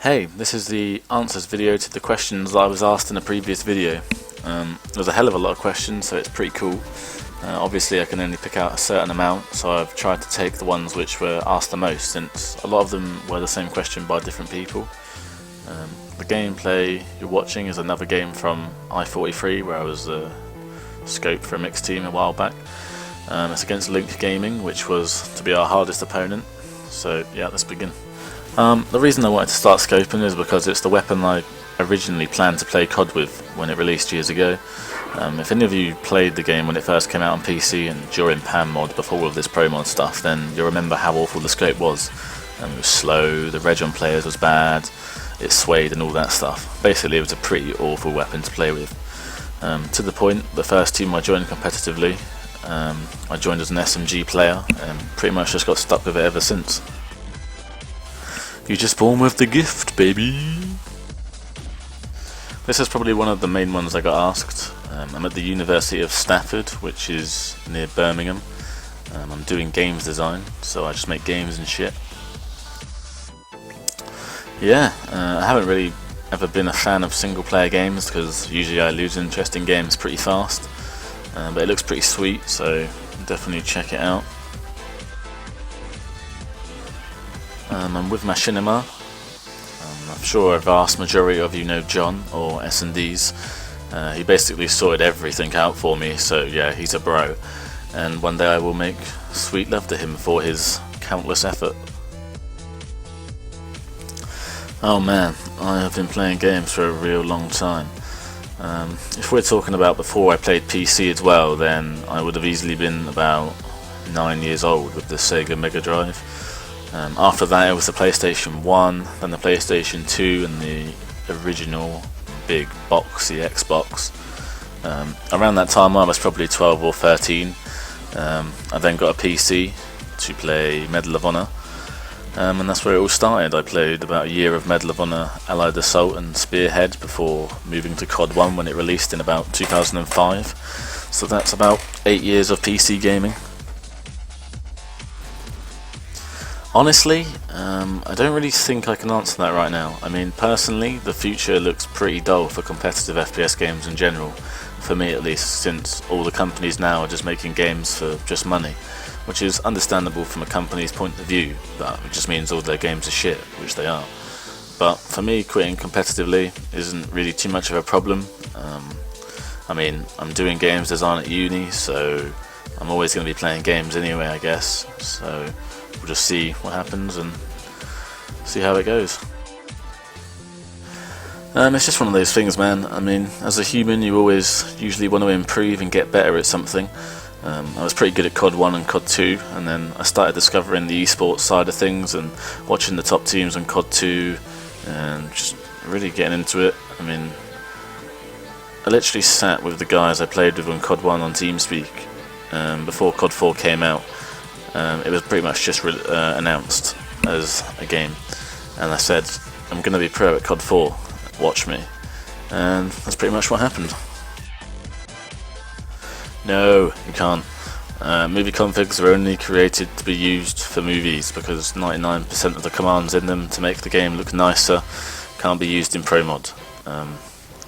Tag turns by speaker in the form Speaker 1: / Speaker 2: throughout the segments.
Speaker 1: Hey, this is the answers video to the questions I was asked in a previous video. There's a hell of a lot of questions, so it's pretty cool. Obviously I can only pick out a certain amount, so I've tried to take the ones which were asked the most, since a lot of them were the same question by different people. The gameplay you're watching is another game from I-43, where I was scoped for a mixed team a while back. It's against Link Gaming, which was to be our hardest opponent, so yeah, let's begin. The reason I wanted to start scoping is because it's the weapon I originally planned to play COD with when it released years ago. If any of you played the game when it first came out on PC and during ProMod before all of this ProMod stuff, then you'll remember how awful the scope was. It was slow, the reg on players was bad, it swayed and all that stuff. Basically it was a pretty awful weapon to play with. To the point, the first team I joined competitively, I joined as an SMG player and pretty much just got stuck with it ever since. You just born with the gift, baby! This is probably one of the main ones I got asked. I'm at the University of Stafford, which is near Birmingham. I'm doing games design, so I just make games and shit. Yeah, I haven't really ever been a fan of single player games because usually I lose interest in games pretty fast. But it looks pretty sweet, so definitely check it out. I'm with Machinima. I'm sure a vast majority of you know John, or S&Ds. He basically sorted everything out for me, so yeah, he's a bro. And one day I will make sweet love to him for his countless effort. Oh man, I have been playing games for a real long time. If we're talking about before I played PC as well, then I would have easily been about 9 years old with the Sega Mega Drive. After that it was the PlayStation 1, then the PlayStation 2 and the original big boxy Xbox. Around that time I was probably 12 or 13. I then got a PC to play Medal of Honor, and that's where it all started. I played about a year of Medal of Honor, Allied Assault and Spearhead before moving to CoD1 when it released in about 2005. So that's about 8 years of PC gaming. Honestly, I don't really think I can answer that right now. I mean, personally, the future looks pretty dull for competitive FPS games in general, for me at least, since all the companies now are just making games for just money, which is understandable from a company's point of view, but it just means all their games are shit, which they are. But for me, quitting competitively isn't really too much of a problem. I mean, I'm doing games design at uni, so I'm always going to be playing games anyway, I guess, so we'll just see what happens and see how it goes. It's just one of those things, man. I mean, as a human you always usually want to improve and get better at something. I was pretty good at COD 1 and COD 2, and then I started discovering the esports side of things and watching the top teams on COD 2 and just really getting into it. I mean, I literally sat with the guys I played with on COD 1 on TeamSpeak before COD 4 came out. It was pretty much just announced as a game, and I said, I'm going to be pro at COD 4, watch me, and that's pretty much what happened. No, you can't. Movie configs are only created to be used for movies because 99% of the commands in them to make the game look nicer can't be used in ProMod.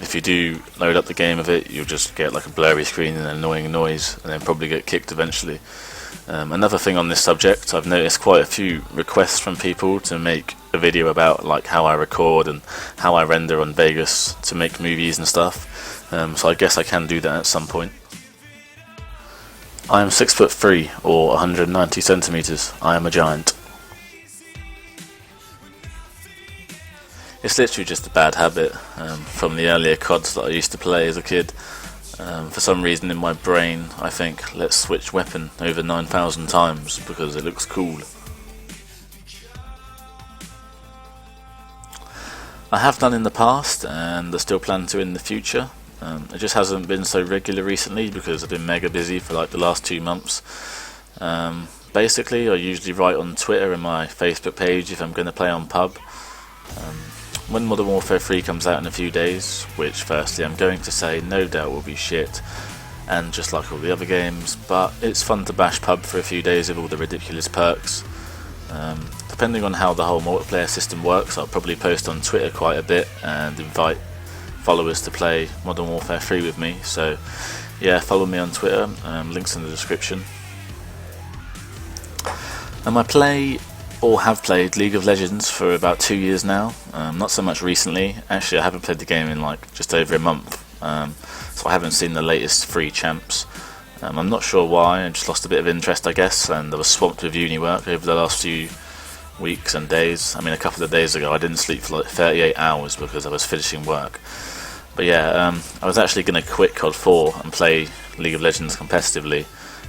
Speaker 1: If you do load up the game of it, you'll just get like a blurry screen and an annoying noise, and then probably get kicked eventually. Another thing on this subject, I've noticed quite a few requests from people to make a video about like how I record and how I render on Vegas to make movies and stuff, so I guess I can do that at some point. I am 6'3" or 190 centimeters. I am a giant. It's literally just a bad habit from the earlier CODs that I used to play as a kid. For some reason in my brain I think, let's switch weapon over 9,000 times because it looks cool. I have done in the past and I still plan to in the future. It just hasn't been so regular recently because I've been mega busy for like the last 2 months. Basically I usually write on Twitter and my Facebook page if I'm going to play on pub. When Modern Warfare 3 comes out in a few days, which firstly I'm going to say no doubt will be shit, and just like all the other games, but it's fun to bash pub for a few days with all the ridiculous perks. The depending on how the whole multiplayer system works, I'll probably post on Twitter quite a bit and invite followers to play Modern Warfare 3 with me. So yeah, follow me on Twitter, links in the description. I play, or have played, League of Legends for about 2 years now. Not so much recently. Actually, I haven't played the game in like just over a month, so I haven't seen the latest 3 champs. I'm not sure why. I just lost a bit of interest, I guess, and I was swamped with uni work over the last few weeks and days. I mean, a couple of days ago I didn't sleep for like 38 hours because I was finishing work. But yeah, I was actually going to quit CoD4 and play League of Legends competitively.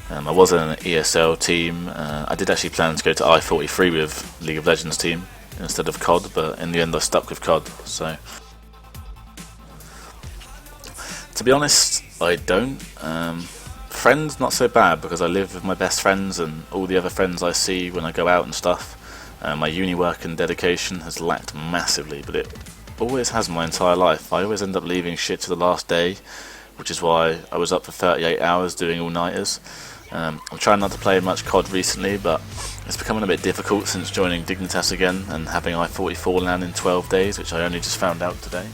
Speaker 1: I was in an ESL team. I did actually plan to go to I-43 with League of Legends team instead of CoD, but in the end I stuck with CoD. So, to be honest, I don't. Friends, not so bad, because I live with my best friends and all the other friends I see when I go out and stuff. My uni work and dedication has lacked massively, but it always has my entire life. I always end up leaving shit to the last day, which is why I was up for 38 hours doing all-nighters. I'm trying not to play much COD recently, but it's becoming a bit difficult since joining Dignitas again and having I-44 LAN in 12 days, which I only just found out today.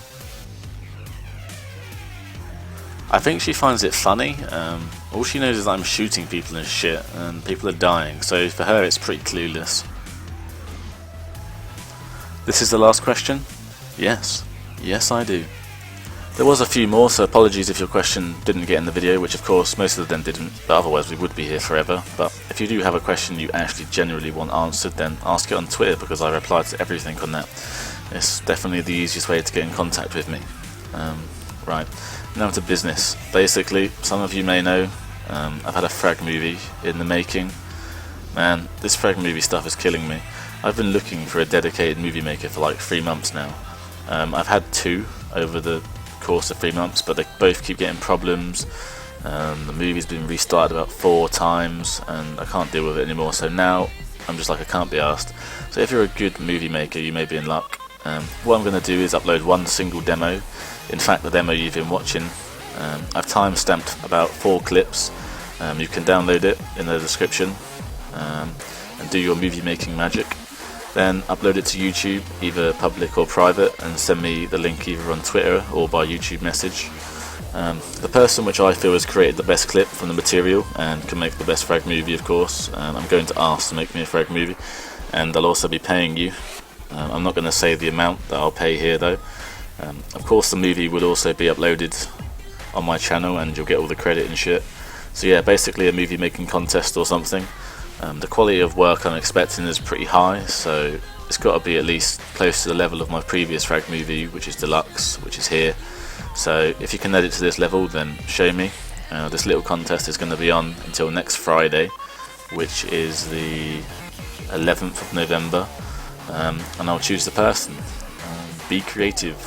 Speaker 1: I think she finds it funny. All she knows is that I'm shooting people and shit, and people are dying, so for her it's pretty clueless. This is the last question? Yes. Yes, I do. There was a few more, so apologies if your question didn't get in the video, which of course most of them didn't, but otherwise we would be here forever. But if you do have a question you actually genuinely want answered, then ask it on Twitter, because I reply to everything on that. It's definitely the easiest way to get in contact with me. Right, now to business. Basically, some of you may know, I've had a frag movie in the making. Man, this frag movie stuff is killing me. I've been looking for a dedicated movie maker for like 3 months now. I've had 2 over the course of 3 months, but they both keep getting problems. The movie's been restarted about 4 times and I can't deal with it anymore, so now I'm just like, I can't be asked. So if you're a good movie maker, you may be in luck. What I'm going to do is upload one single demo. In fact, the demo you've been watching, I've time-stamped about 4 clips. You can download it in the description and do your movie making magic. Then upload it to YouTube, either public or private, and send me the link either on Twitter or by YouTube message. The person which I feel has created the best clip from the material and can make the best frag movie, of course, I'm going to ask to make me a frag movie, and I'll also be paying you. I'm not going to say the amount that I'll pay here though. Of course the movie will also be uploaded on my channel and you'll get all the credit and shit. So yeah, basically a movie making contest or something. The quality of work I'm expecting is pretty high, so it's got to be at least close to the level of my previous frag movie, which is deluxe, which is here. So if you can edit to this level, then show me. This little contest is going to be on until next Friday, which is the 11th of November, and I'll choose the person. Be creative.